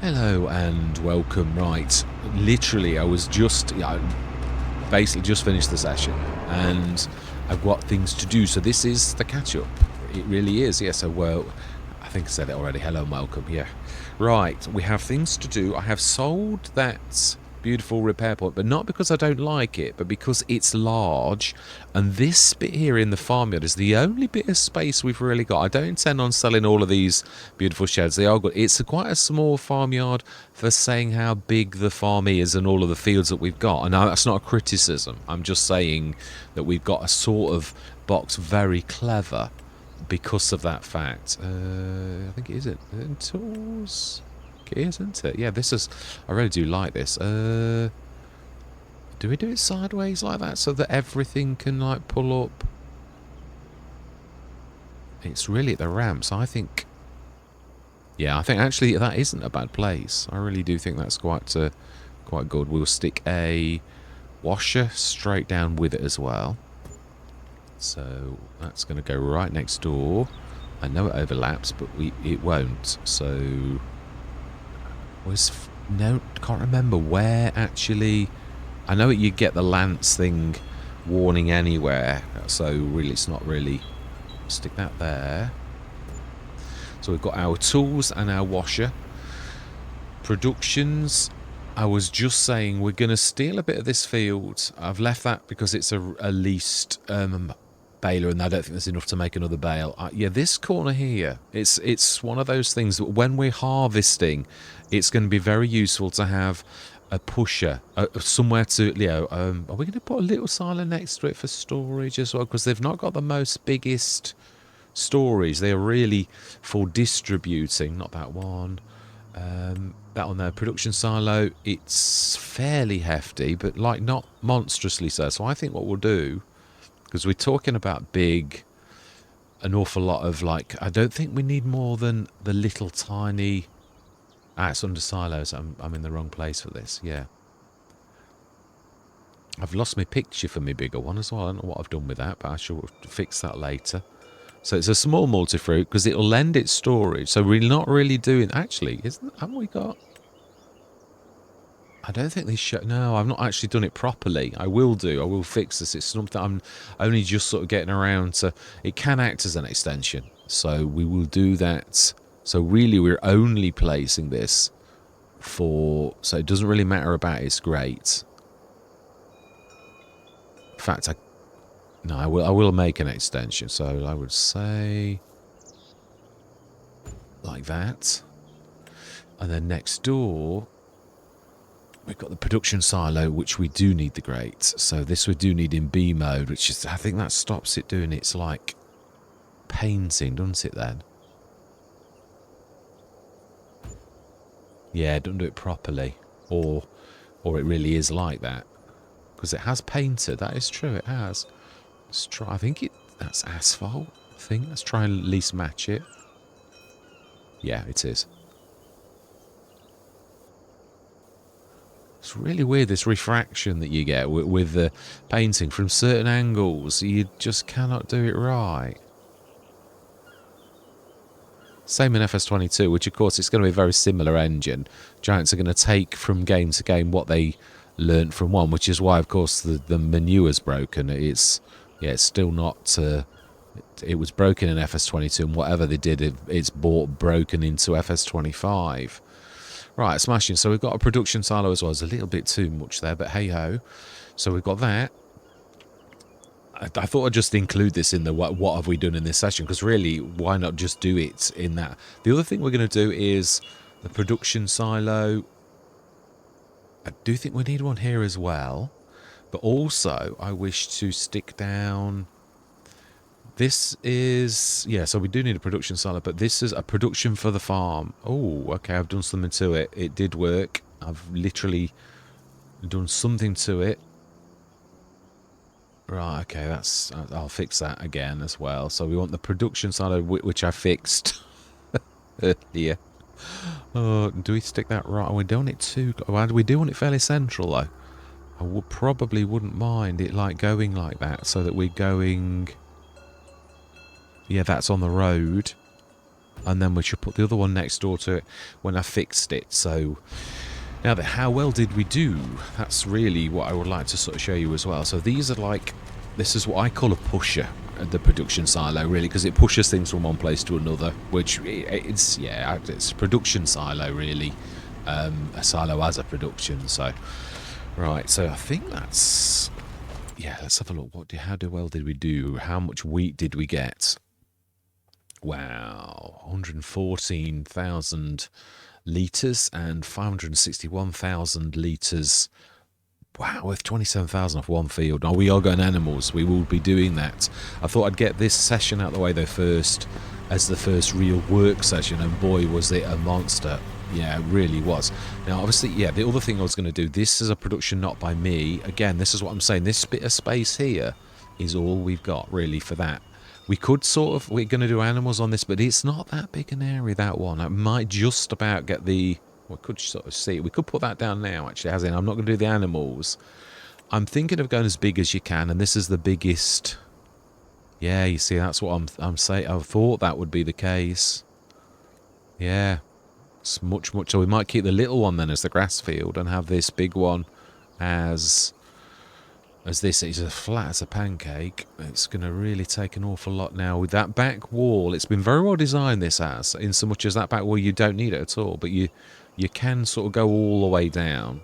Hello and welcome. Right, literally, I was just, basically just finished the session, and I've got things to do. So this is the catch up. It really is. Yeah. So well, I think I said it already. Hello and welcome. Yeah. Right. We have things to do. I have sold that beautiful repair point, but not because I don't like it, but because it's large, and this bit here in the farmyard is the only bit of space we've really got. I don't intend on selling all of these beautiful sheds. They are good. It's quite a small farmyard for saying how big the farm is and all of the fields that we've got. And that's not a criticism. I'm just saying that we've got a sort of box very clever because of that fact. I think it is it. Tools. It is, isn't it? Yeah, this is. I really do like this. Do we do it sideways like that so that everything can like pull up? It's really at the ramps. I think. Yeah, I think actually that isn't a bad place. I really do think that's quite good. We'll stick a washer straight down with it as well. So that's going to go right next door. I know it overlaps, but it won't. So can't remember where actually. I know you get the lance thing warning anywhere, so really it's not really. Stick that there. So we've got our tools and our washer. Productions. I was just saying we're going to steal a bit of this field. I've left that because it's a leased baler, and I don't think there's enough to make another bale. Yeah, this corner here, it's one of those things that when we're harvesting, it's going to be very useful to have a pusher somewhere to, are we going to put a little silo next to it for storage as well? Because they've not got the most biggest storage. They are really for distributing. Not that one. That on there, production silo, it's fairly hefty, but like not monstrously so. So I think what we'll do, because we're talking about an awful lot of like, I don't think we need more than the little tiny. It's under silos. I'm in the wrong place for this. Yeah. I've lost my picture for my bigger one as well. I don't know what I've done with that, but I shall fix that later. So it's a small multi-fruit because it'll lend its storage. So we're not really doing. Actually, haven't we got? I don't think they show. No, I've not actually done it properly. I will do. I will fix this. It's something I'm only just sort of getting around to. It can act as an extension. So we will do that. So really, we're only placing this for. So it doesn't really matter about its grate. In fact, I will make an extension. So I would say like that. And then next door, we've got the production silo, which we do need the grate. So this we do need in B mode, which is, I think that stops it doing its like painting, doesn't it then? Yeah, it doesn't do it properly. Or it really is like that. Because it has painted, that is true, it has. Let's try, I think that's asphalt, I think. Let's try and at least match it. Yeah, it is. It's really weird, this refraction that you get with the painting from certain angles. You just cannot do it right. Same in FS25, which of course it's going to be a very similar engine. Giants are going to take from game to game what they learnt from one, which is why, of course, the manure's broken. It's still not. It was broken in FS22, and whatever they did, it's broken into FS25. Right, smashing. So we've got a production silo as well. There's a little bit too much there, but hey ho. So we've got that. I thought I'd just include this in the what have we done in this session, because really, why not just do it in that? The other thing we're going to do is the production silo. I do think we need one here as well, but also I wish to stick down. This is, yeah, so we do need a production silo, but this is a production for the farm. Oh, okay, I've done something to it. It did work. I've literally done something to it. Right, okay, I'll fix that again as well. So we want the production silo, which I fixed earlier. Oh, do we stick that right? We don't want it too. Well, we do want it fairly central, though. I probably wouldn't mind it like going like that, so that we're going. Yeah, that's on the road. and then we should put the other one next door to it when I fixed it. So now that, how well did we do? That's really what I would like to sort of show you as well. So these are like, this is what I call a pusher, the production silo, really, because it pushes things from one place to another, which it's, yeah, it's a production silo, really. A silo as a production. So right, so I think that's, yeah, let's have a look. How well did we do? How much wheat did we get? Wow, 114,000 litres and 561,000 litres. Wow, with 27,000 off one field. Now, we are going animals. We will be doing that. I thought I'd get this session out of the way, though, first, as the first real work session, and boy, was it a monster. Yeah, it really was. Now, obviously, yeah, the other thing I was going to do, this is a production not by me. Again, this is what I'm saying. This bit of space here is all we've got, really, for that. We could sort of, we're going to do animals on this, but it's not that big an area, that one. I might just about get the, we could sort of see, we could put that down now, actually, as in, I'm not going to do the animals. I'm thinking of going as big as you can, and this is the biggest. Yeah, you see, that's what I'm saying. I thought that would be the case. Yeah, it's much, so we might keep the little one then as the grass field and have this big one as this is as flat as a pancake. It's going to really take an awful lot now. With that back wall, it's been very well designed, this as, in so much as that back wall, you don't need it at all, but you can sort of go all the way down.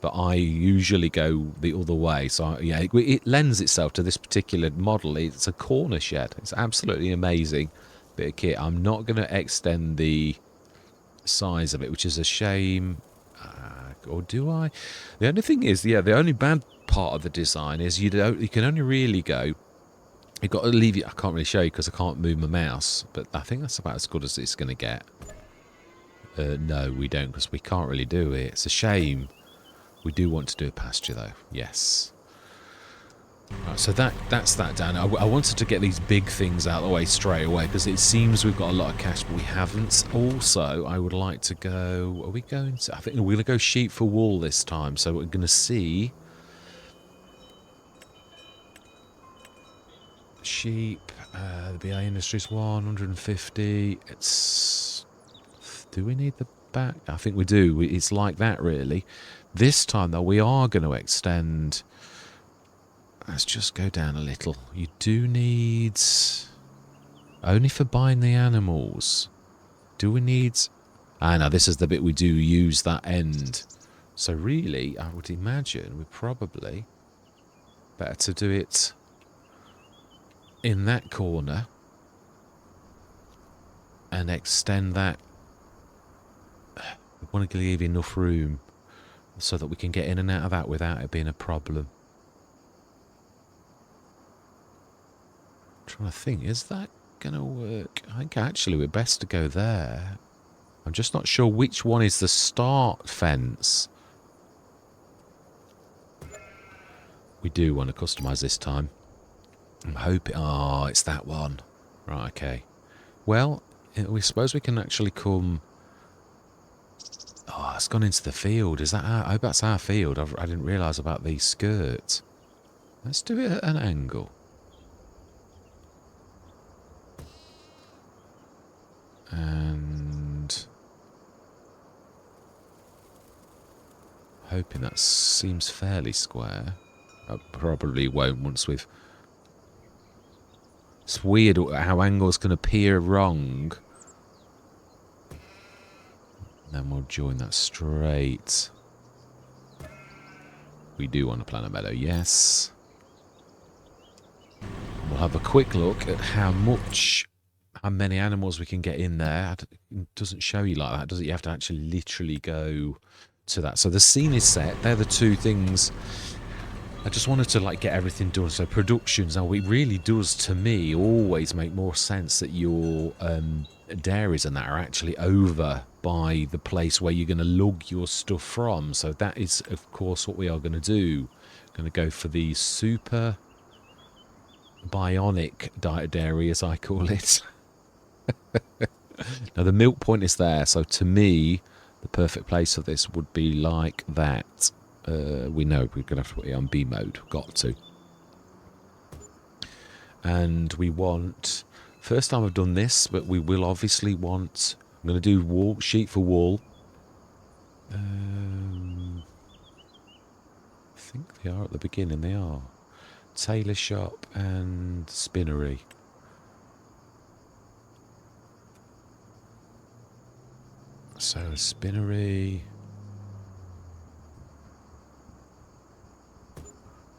But I usually go the other way. So, yeah, it lends itself to this particular model. It's a corner shed. It's absolutely amazing bit of kit. I'm not going to extend the size of it, which is a shame. Or do I? The only thing is, yeah, the only bad part of the design is you can only really go, you've got to leave it. I can't really show you because I can't move my mouse, but I think that's about as good as it's going to get. No, we don't, because we can't really do it. It's a shame. We do want to do a pasture, though. Yes. Right, so that's that done. I wanted to get these big things out of the way straight away, because it seems we've got a lot of cash, but we haven't. Also, I would like to go... Are we going to... I think we're going to go sheep for wool this time. So we're going to see... Sheep. The BA Industries 150. It's... Do we need the back? I think we do. It's like that, really. This time, though, we are going to extend... Let's just go down a little. You do need... Only for buying the animals. Do we need... no, this is the bit we do use, that end. So really, I would imagine we're probably better to do it in that corner and extend that. We want to leave enough room so that we can get in and out of that without it being a problem. Trying to think, is that gonna work? I think actually we're best to go there. I'm just not sure which one is the start fence. We do want to customize this time. I'm hoping... Oh, it's that one. Right, okay. Well, we suppose we can actually come... Oh, it's gone into the field. Is that our... I hope that's our field. I didn't realise about the skirt. Let's do it at an angle. And hoping that seems fairly square. I probably won't once we've... It's weird how angles can appear wrong. Then we'll join that straight. We do want to plant a meadow, yes. We'll have a quick look at how many animals we can get in there. It doesn't show you like that, does it? You have to actually literally go to that. So the scene is set. They're the two things. I just wanted to like get everything done. So productions, now it really does, to me, always make more sense that your dairies and that are actually over by the place where you're going to lug your stuff from. So that is, of course, what we are going to do. Going to go for the super bionic dairy, as I call it. Now the milk point is there, so to me the perfect place for this would be like that. We know we're going to have to put it on B mode, got to. And we want First time I've done this, but we will obviously want... I'm going to do wall, sheet for wall. I think they are at the beginning, they are. Tailor shop and spinnery. So spinnery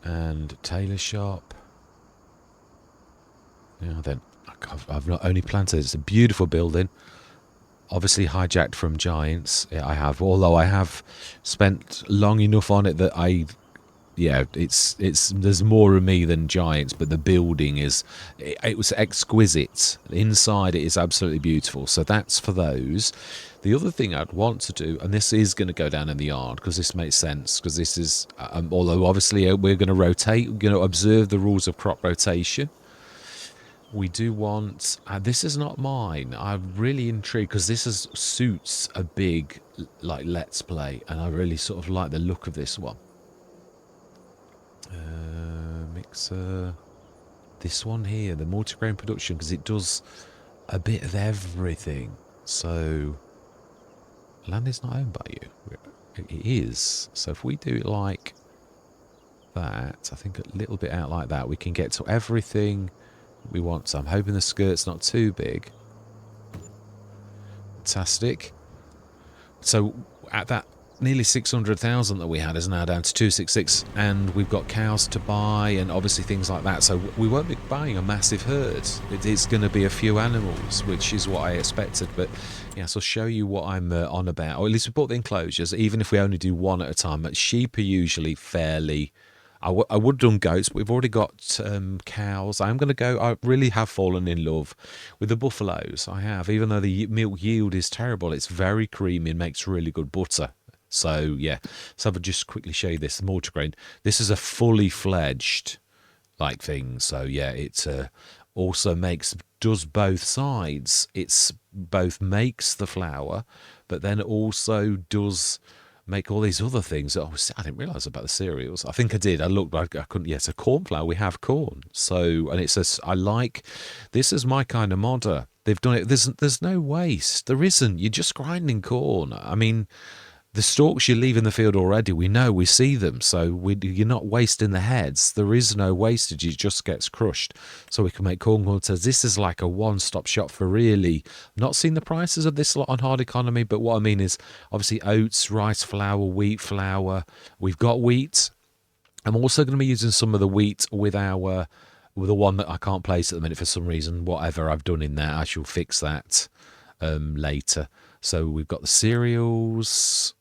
and tailor shop. Now then, I've not only planted, it's a beautiful building. Obviously hijacked from Giants. Yeah, I have, although I have spent long enough on it that it's there's more of me than Giants, but the building is it was exquisite. Inside it is absolutely beautiful. So that's for those. The other thing I'd want to do, and this is going to go down in the yard because this makes sense, because this is although obviously we're going to rotate, we're going to observe the rules of crop rotation. We do want... this is not mine. I'm really intrigued because this suits a big, like, let's play. And I really sort of like the look of this one. Mixer. This one here, the multigrain production, because it does a bit of everything. So, land is not owned by you. It is. So if we do it like that, I think a little bit out like that, we can get to everything we want. So I'm hoping the skirt's not too big. Fantastic. So at that nearly 600,000 that we had is now down to 266, and we've got cows to buy and obviously things like that. So we won't be buying a massive herd. It's going to be a few animals, which is what I expected. But yes, I'll show you what I'm on about. Or at least we bought the enclosures, even if we only do one at a time. But sheep are usually fairly... I would have done goats, but we've already got cows. I'm going to go... I really have fallen in love with the buffaloes. I have. Even though the milk yield is terrible, it's very creamy and makes really good butter. So, yeah. So I'll just quickly show you this multigrain. This is a fully fledged like thing. So, yeah, it also does both sides. It's both makes the flour, but then also does... make all these other things. Oh, I didn't realise about the cereals. I think I did. I looked, but I couldn't. Yes, a cornflour. We have corn. So, and it says, I like, this is my kind of modder. They've done it. There's no waste. There isn't. You're just grinding corn. I mean, the stalks you leave in the field already, we know, we see them. So you're not wasting the heads. There is no wastage. It just gets crushed. So we can make corn quarters. This is like a one-stop shop for really... I've not seen the prices of this lot on Hard Economy, but what I mean is obviously oats, rice flour, wheat flour. We've got wheat. I'm also going to be using some of the wheat with the one that I can't place at the minute for some reason. Whatever I've done in there, I shall fix that later. So we've got the cereals...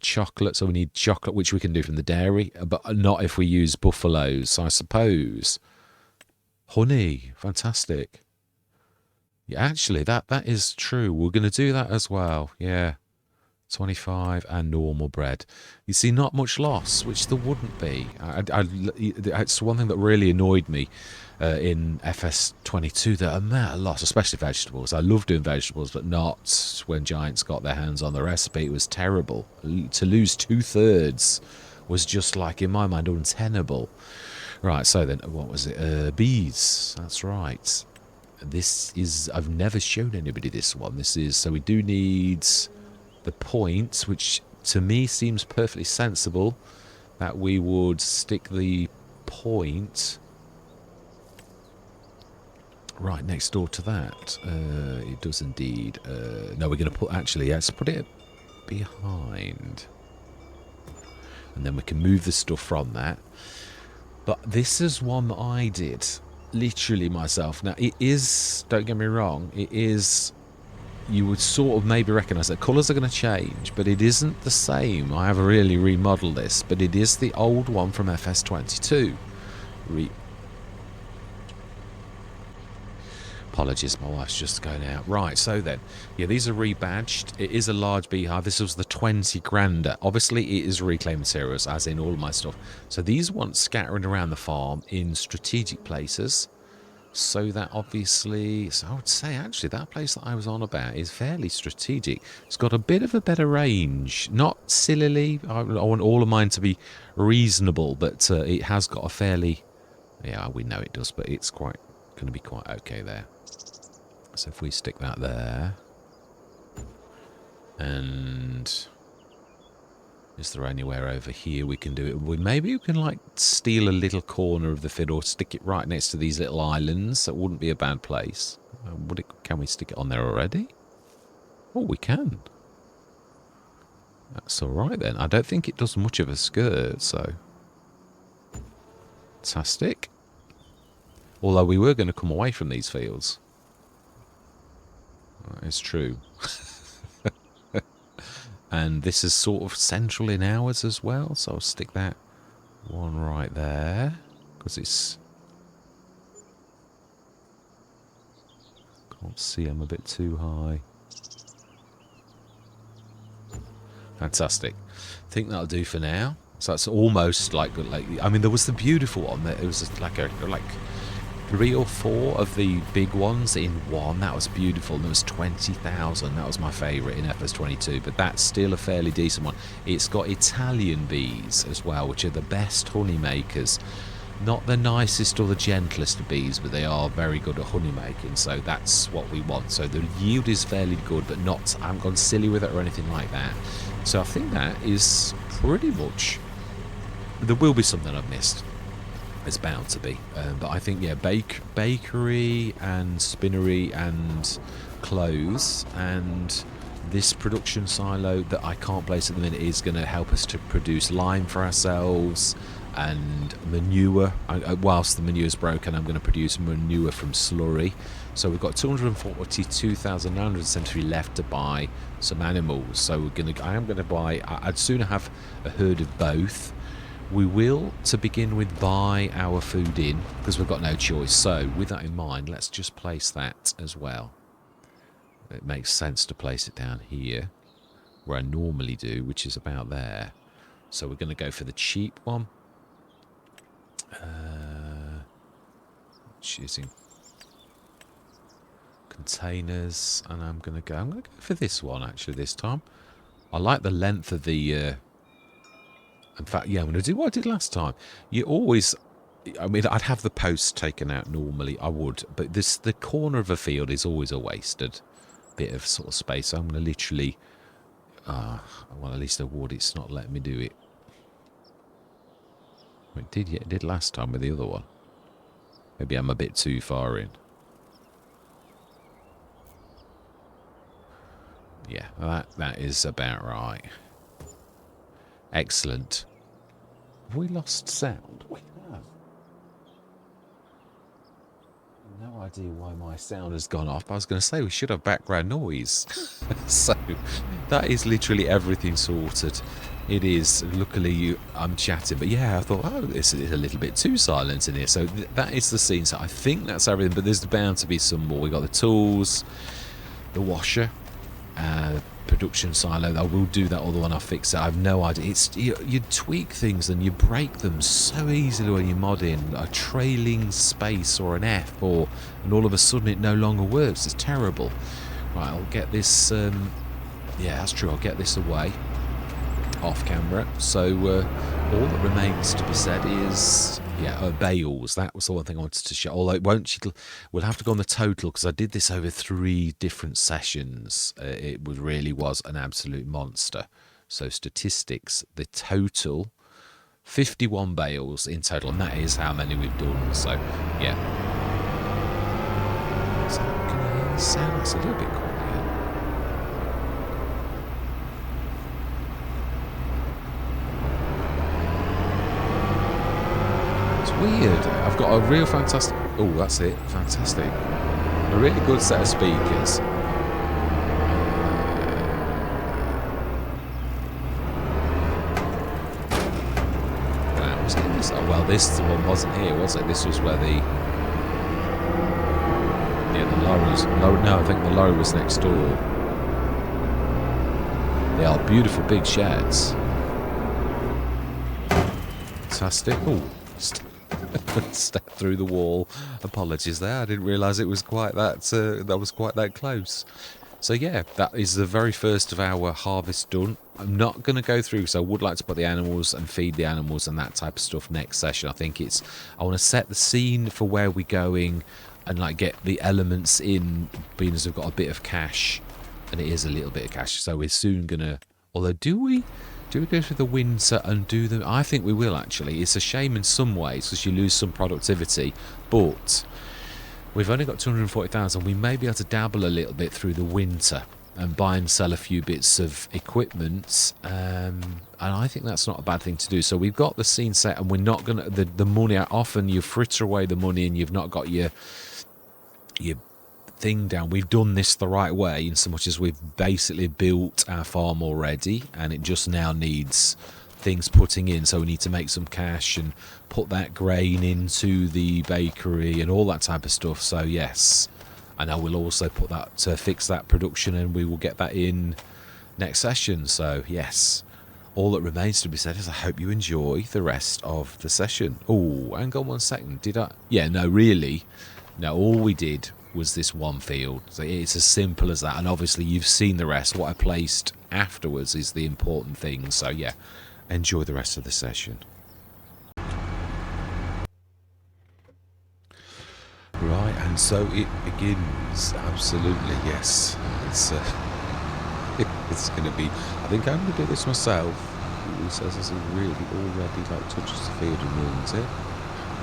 chocolate, so we need chocolate, which we can do from the dairy, but not if we use buffaloes, I suppose. Honey, fantastic. Yeah, actually, that is true. We're going to do that as well. Yeah, 25 and normal bread. You see, not much loss, which there wouldn't be. It's one thing that really annoyed me in FS22, the amount of loss, especially vegetables. I love doing vegetables, but not when Giants got their hands on the recipe. It was terrible. To lose 2/3 was just like, in my mind, untenable. Right, so then, what was it? Bees. That's right. This is, I've never shown anybody this one. This is, so we do need the point, which to me seems perfectly sensible, that we would stick the point right next door to that. It does indeed. No, we're going to put, actually, let's put it behind. And then we can move the stuff from that. But this is one that I did, literally myself. Now, it is, don't get me wrong, it is, you would sort of maybe recognise that colours are going to change, but it isn't the same. I have really remodeled this, but it is the old one from FS22. Apologies, my wife's just going out. Right, so then, yeah, these are rebadged. It is a large beehive. This was the 20 grander. Obviously, it is reclaimed materials, as in all of my stuff. So these ones scattering around the farm in strategic places. So that obviously, so I would say actually that place that I was on about is fairly strategic. It's got a bit of a better range. Not sillily. I want all of mine to be reasonable, but it has got a fairly, yeah, we know it does, but it's quite going to be quite okay there. So if we stick that there, and is there anywhere over here we can do it? Maybe you can like steal a little corner of the field or stick it right next to these little islands. That wouldn't be a bad place. Can we stick it on there already? Oh, we can. That's all right then. I don't think it does much of a skirt, so fantastic. Although we were going to come away from these fields. It's true. And this is sort of central in ours as well, so I'll stick that one right there, because it's... Can't see, I'm a bit too high. Fantastic. I think that'll do for now. So that's almost like I mean, there was the beautiful one that it was like 3 or 4 of the big ones in one. That was beautiful. And there was 20,000. That was my favourite in FS25, but that's still a fairly decent one. It's got Italian bees as well, which are the best honey makers. Not the nicest or the gentlest of bees, but they are very good at honey making, so that's what we want. So the yield is fairly good, but not, I haven't gone silly with it or anything like that. So I think that is pretty much... There will be something I've missed. It's bound to be. But I think, yeah, bakery and spinnery and clothes and this production silo that I can't place at the minute is going to help us to produce lime for ourselves and manure. Whilst the manure is broken, I'm going to produce manure from slurry. So we've got 242,973 left to buy some animals. So I am going to buy... I'd sooner have a herd of both. We will, to begin with, buy our food in, because we've got no choice. So, with that in mind, let's just place that as well. It makes sense to place it down here, where I normally do, which is about there. So we're going to go for the cheap one. Choosing containers, and I'm going to go for this one, actually, this time. I like the length of the... In fact, yeah, I'm going to do what I did last time. You always... I mean, I'd have the posts taken out normally. I would. But the corner of a field is always a wasted bit of sort of space. So I'm going to literally... well, at least I would. It's not letting me do it. It did, yeah, it did last time with the other one. Maybe I'm a bit too far in. Yeah, that is about right. Excellent. Have we lost sound? We have. No idea why my sound has gone off. I was going to say we should have background noise. So that is literally everything sorted. It is. Luckily, I'm chatting. But yeah, I thought, oh, this is a little bit too silent in here. So that is the scene. So I think that's everything. But there's bound to be some more. We got the tools, the washer, production silo. I will do that other one. I'll fix it. I have no idea. It's you tweak things and you break them so easily when you mod in a trailing space or an F, and all of a sudden it no longer works. It's terrible. Right, I'll get this. Yeah, that's true. I'll get this away off camera. So all that remains to be said is bales. That was the one thing I wanted to show. Although it won't, we'll have to go on the total because I did this over 3 different sessions. It really was an absolute monster. So statistics, the total 51 bales in total, and that is how many we've done. So yeah. So can you hear the sound? It's a little bit quiet. Weird. I've got a real fantastic... Oh, that's it. Fantastic. A really good set of speakers. Wow, was it this? Oh, well, this one wasn't here, was it? This was where the... Yeah, the lorries... No, I think the lorry was next door. They are beautiful big sheds. Fantastic. Oh, step through the wall. Apologies there. I didn't realise it was quite that. That was quite that close. So yeah, that is the very first of our harvest done. I'm not going to go through because I would like to put the animals and feed the animals and that type of stuff next session. I think I want to set the scene for where we're going. and like get the elements in, being as we've got a bit of cash, and it is a little bit of cash. So we're soon gonna. Although, do we go through the winter and do them? I think we will actually. It's a shame in some ways because you lose some productivity, but we've only got 240,000. We may be able to dabble a little bit through the winter and buy and sell a few bits of equipment, and I think that's not a bad thing to do. So we've got the scene set, and we're not gonna the money. Often you fritter away the money and you've not got your thing down. We've done this the right way in so much as we've basically built our farm already, and it just now needs things putting in. So we need to make some cash and put that grain into the bakery and all that type of stuff. So yes. And I will also put that to fix that production, and we will get that in next session. So yes, all that remains to be said is I hope you enjoy the rest of the session. Oh, hang on 1 second. Did I? Yeah, no, really. No, all we did was this one field. So it's as simple as that. And obviously you've seen the rest. What I placed afterwards is the important thing. So yeah, enjoy the rest of the session. Right, and so it begins. Absolutely, yes. It's it's going to be. I think I'm going to do this myself. He says this is really already like touches the field and ruins it.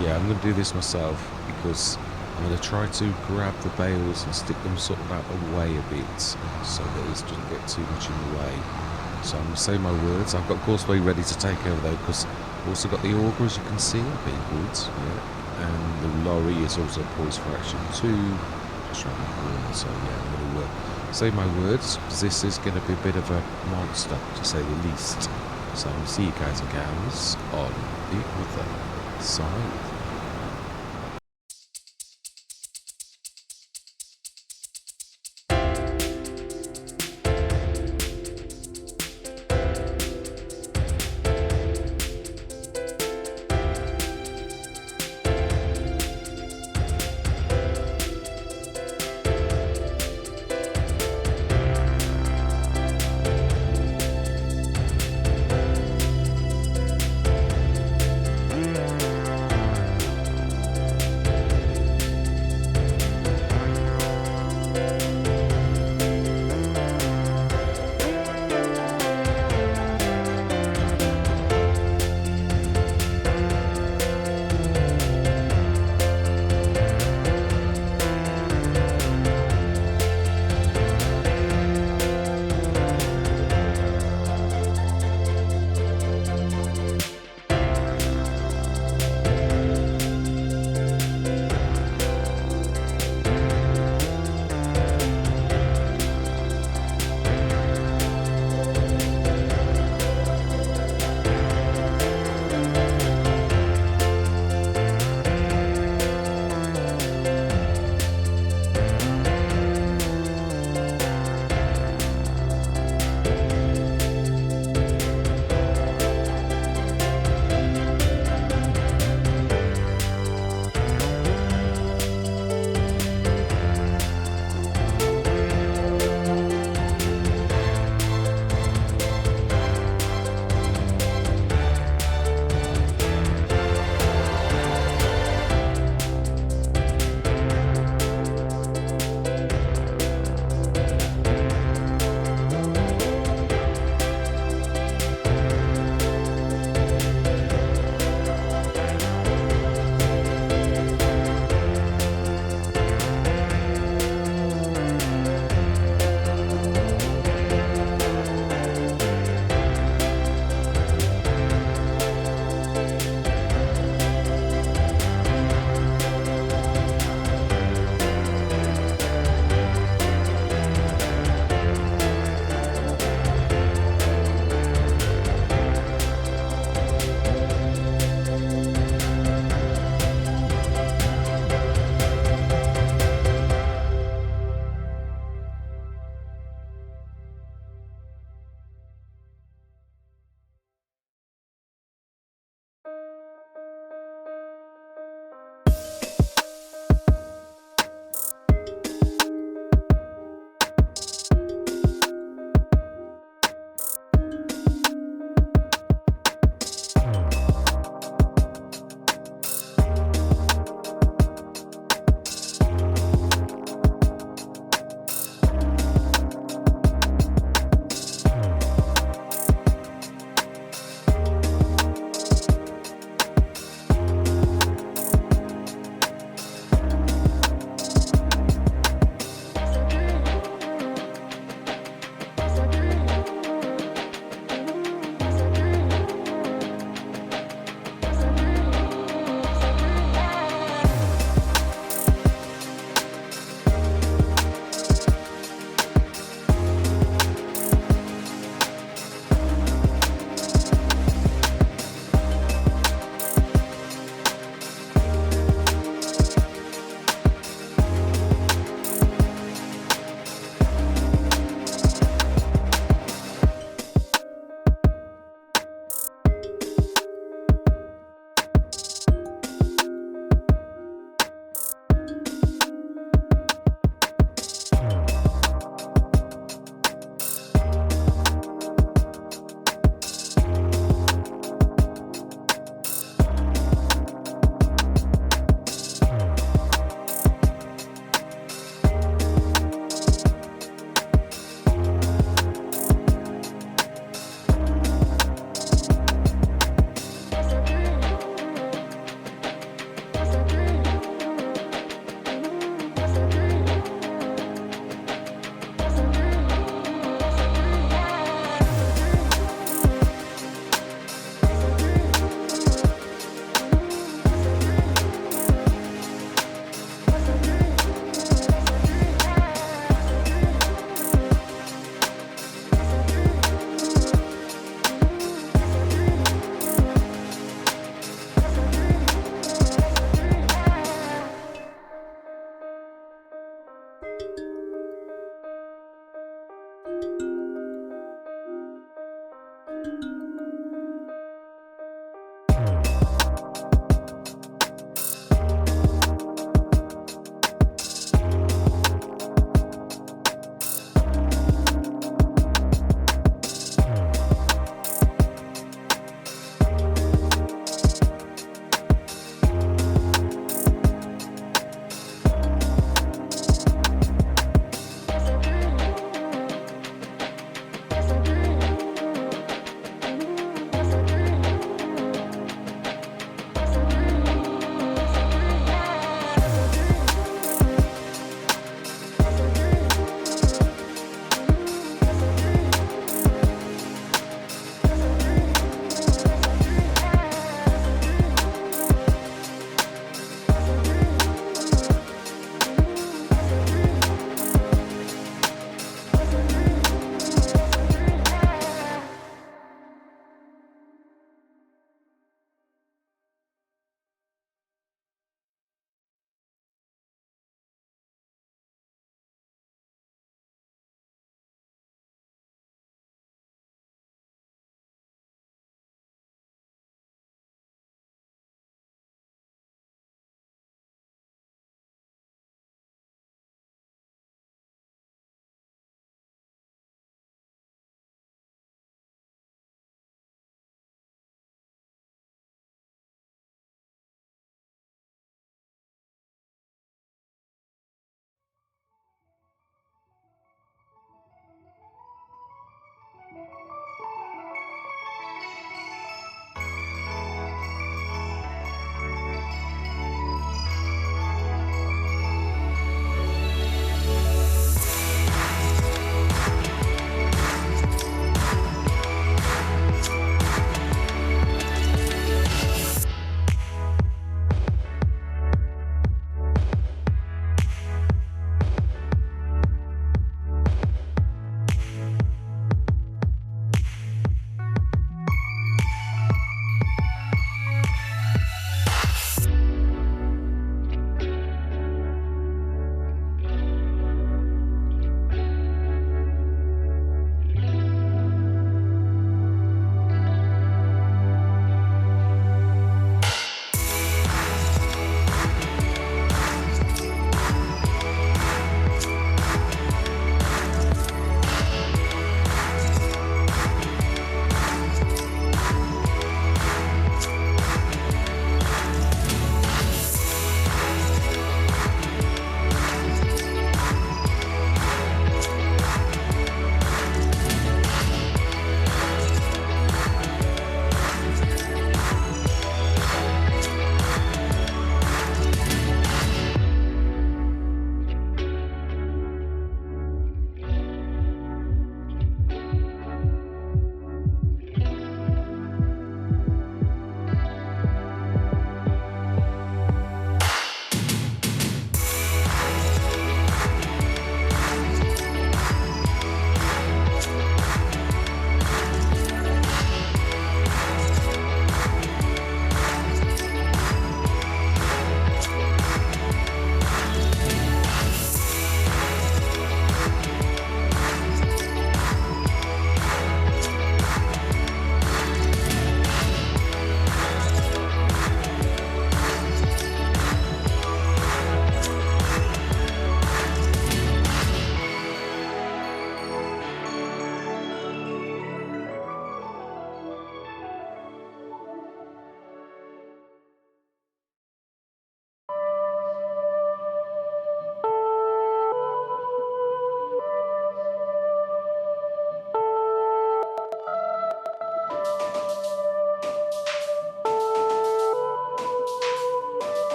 Yeah, I'm going to do this myself because I'm going to try to grab the bales and stick them sort of out the way a bit so that it doesn't get too much in the way. So I'm going to say my words. I've got Causeway ready to take over though, because I've also got the auger, as you can see, being good. Yeah. And the lorry is also poised for action too, just around the corner. So yeah, I'm going to say my words, because this is going to be a bit of a monster, to say the least. So I'll see you guys and gals on the other side.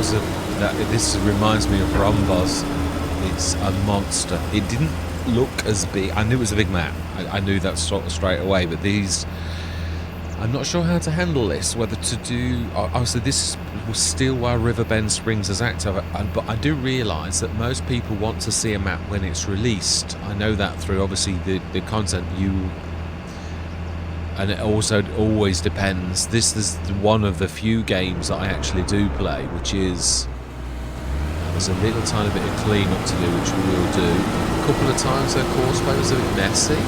was this reminds me of Rhombos. It's a monster. It didn't look as big. I knew it was a big map. I knew that sort of straight away. But these, I'm not sure how to handle this. Whether to do. Obviously, this was still while Riverbend Springs is active. But I do realise that most people want to see a map when it's released. I know that through obviously the content you. And it also always depends. This is one of the few games that I actually do play, which is. There's a little tiny bit of clean-up to do, which we will do. A couple of times the course play was a bit messy.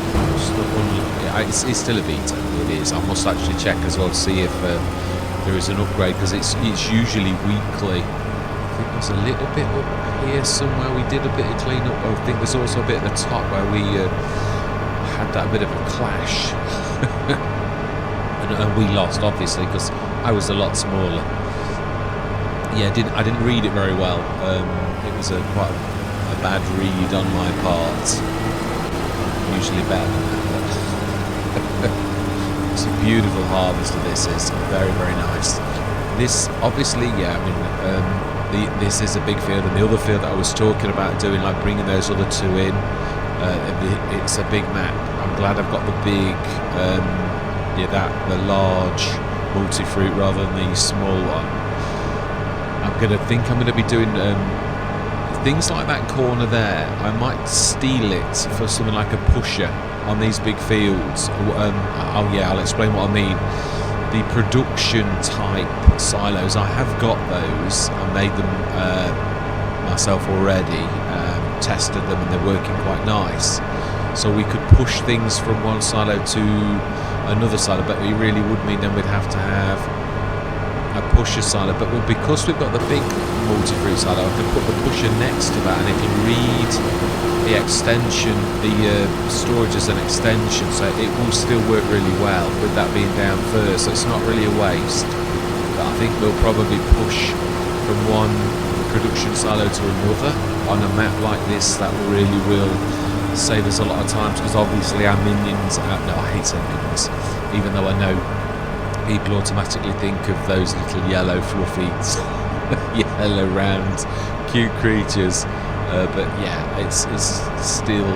It's still a beta, it is. I must actually check as well to see if there is an upgrade, because it's usually weekly. I think there's a little bit up here somewhere. We did a bit of clean-up. I think there's also a bit at the top where we had that bit of a clash. and we lost, obviously, because I was a lot smaller. Yeah, I didn't read it very well. It was quite a bad read on my part. Usually better than that. It's a beautiful harvest of this. It's very, very nice. This, obviously, yeah, I mean, this is a big field, and the other field that I was talking about doing, like bringing those other two in, it's a big map. I'm glad I've got the big, the large multi-fruit rather than the small one. I'm going to be doing things like that corner there. I might steal it for something like a pusher on these big fields. I'll explain what I mean. The production type silos, I have got those. I made them myself already, tested them, and they're working quite nice. So we could push things from one silo to another silo, but it really would mean then we'd have to have a pusher silo, but because we've got the big multi-fruit silo, I can put the pusher next to that, and it can read the extension, the storage as an extension, so it will still work really well with that being down first, so it's not really a waste. But I think we'll probably push from one production silo to another on a map like this. That really will save us a lot of time, because obviously our minions, no, I hate saying minions, even though I know people automatically think of those little yellow fluffy yellow round cute creatures, but yeah, it's still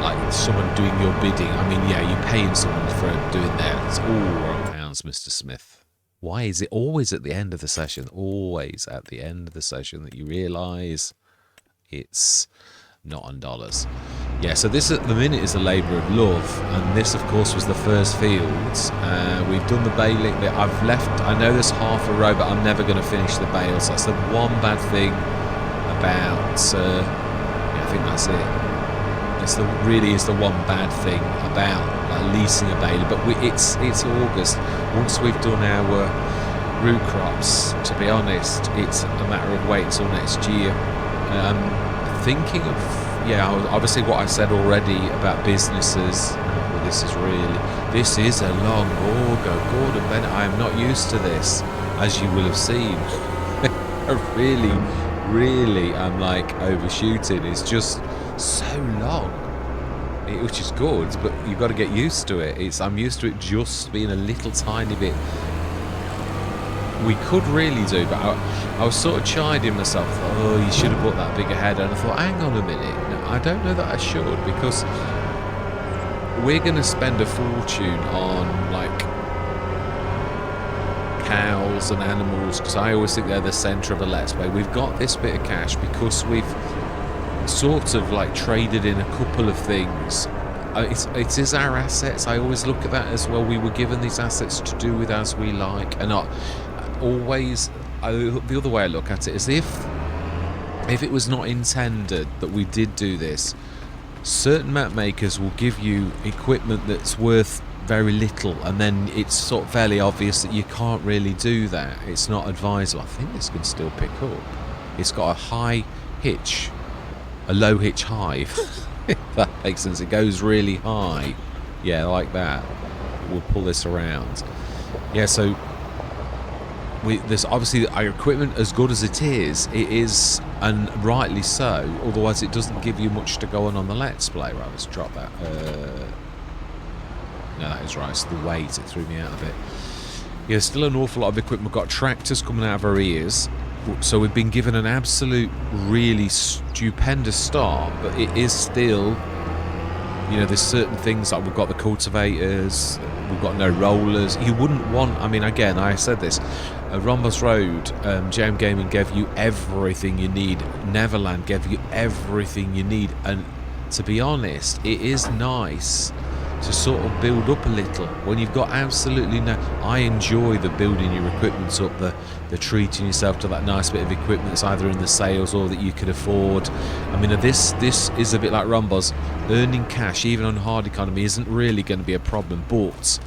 like someone doing your bidding. I mean, yeah, you're paying someone for doing that. It's all £1, Mr. Smith. Why is it always at the end of the session, always at the end of the session, that you realise it's not on dollars? Yeah, so this at the minute is a labour of love, and this of course was the first fields. We've done the baling bit. I've left, I know there's half a row, but I'm never going to finish the bales. That's the one bad thing about, yeah, I think that's it. Really is the one bad thing about leasing a baler, but it's August. Once we've done our root crops, to be honest, it's a matter of waiting until next year. Thinking of, yeah, obviously what I said already about businesses. Well, this is a long auger, Gordon Bennett. I am not used to this, as you will have seen. really, I'm like overshooting. It's just so long, which is good, but you've got to get used to it. I'm used to it just being a little tiny bit. We could really do, but I was sort of chiding myself. I thought, oh, you should have bought that bigger header. And I thought, hang on a minute. No, I don't know that I should, because we're going to spend a fortune on like cows and animals, because I always think they're the centre of a Let's Play. We've got this bit of cash because we've sort of like traded in a couple of things. It is our assets. I always look at that as well. We were given these assets to do with as we like, and not always. The other way I look at it is if it was not intended that we did do this, certain map makers will give you equipment that's worth very little, and then it's sort of fairly obvious that you can't really do that. It's not advisable. I think this can still pick up. It's got a high hitch, a low hitch high. If that makes sense. It goes really high. Yeah, like that. We'll pull this around. Yeah, so there's obviously our equipment, as good as it is, and rightly so, otherwise it doesn't give you much to go on the Let's Play. Right, let's drop that. No, that is right, it's the weight, it threw me out of it. Yeah, still an awful lot of equipment. We've got tractors coming out of our ears. So we've been given an absolute really stupendous start, but it is still, you know, there's certain things like we've got the cultivators, we've got no rollers. You wouldn't want, I mean, again, I said this, Rhombus Road, JM Gaming gave you everything you need. Neverland gave you everything you need. And to be honest, it is nice to sort of build up a little when you've got absolutely no. I enjoy the building your equipment up, the treating yourself to that nice bit of equipment that's either in the sales or that you could afford. I mean, this is a bit like Rhombus. Earning cash even on hard economy isn't really going to be a problem, but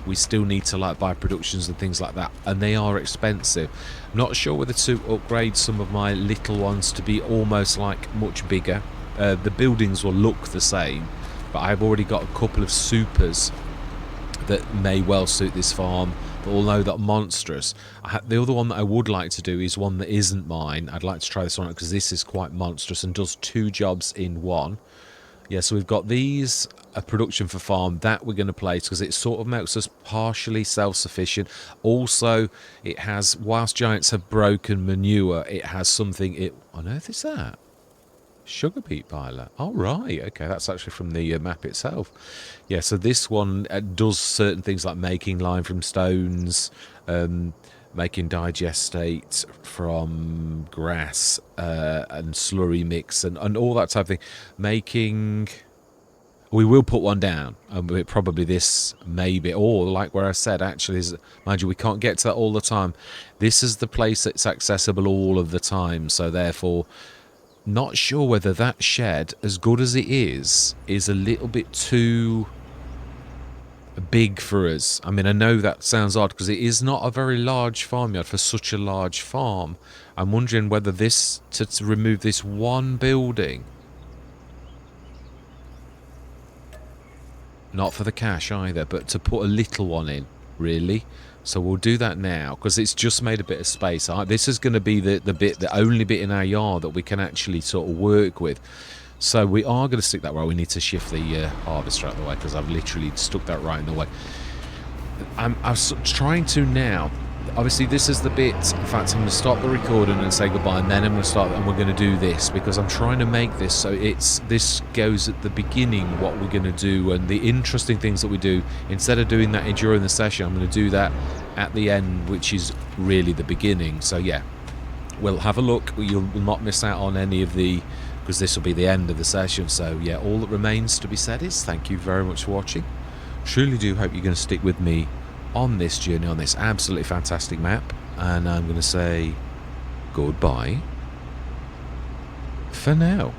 we still need to like buy productions and things like that, and they are expensive. I'm not sure whether to upgrade some of my little ones to be almost like much bigger. The buildings will look the same, but I've already got a couple of supers that may well suit this farm, but although that monstrous. The other one that I would like to do is one that isn't mine. I'd like to try this one because this is quite monstrous and does 2 jobs in one. Yeah, so we've got these, a production for farm, that we're going to place because it sort of makes us partially self-sufficient. Also, it has, whilst giants have broken manure, it has something, on earth is that? Sugar beet piler. Oh, right. Okay, that's actually from the map itself. Yeah, so this one does certain things like making lime from stones, making digestate from grass and slurry mix and all that type of thing. Making... We will put one down, and probably this, maybe, or like where I said, actually, is, mind you, we can't get to that all the time. This is the place that's accessible all of the time, so therefore... Not sure whether that shed, as good as it is a little bit too big for us. I mean, I know that sounds odd because it is not a very large farmyard for such a large farm. I'm wondering whether this, to remove this one building, not for the cash either, but to put a little one in, really. So we'll do that now because it's just made a bit of space. This is going to be the only bit in our yard that we can actually sort of work with. So we are going to stick that right. We need to shift the harvester out of the way because I've literally stuck that right in the way. I'm trying to now. Obviously, this is the bit. In fact, I'm going to stop the recording and say goodbye, and then I'm going to start, and we're going to do this because I'm trying to make this so this goes at the beginning what we're going to do and the interesting things that we do. Instead of doing that during the session, I'm going to do that at the end, which is really the beginning. So yeah, we'll have a look. You'll not miss out on any of the, because this will be the end of the session. So yeah, all that remains to be said is thank you very much for watching. Truly do hope you're going to stick with me on this journey, on this absolutely fantastic map, and I'm going to say goodbye for now.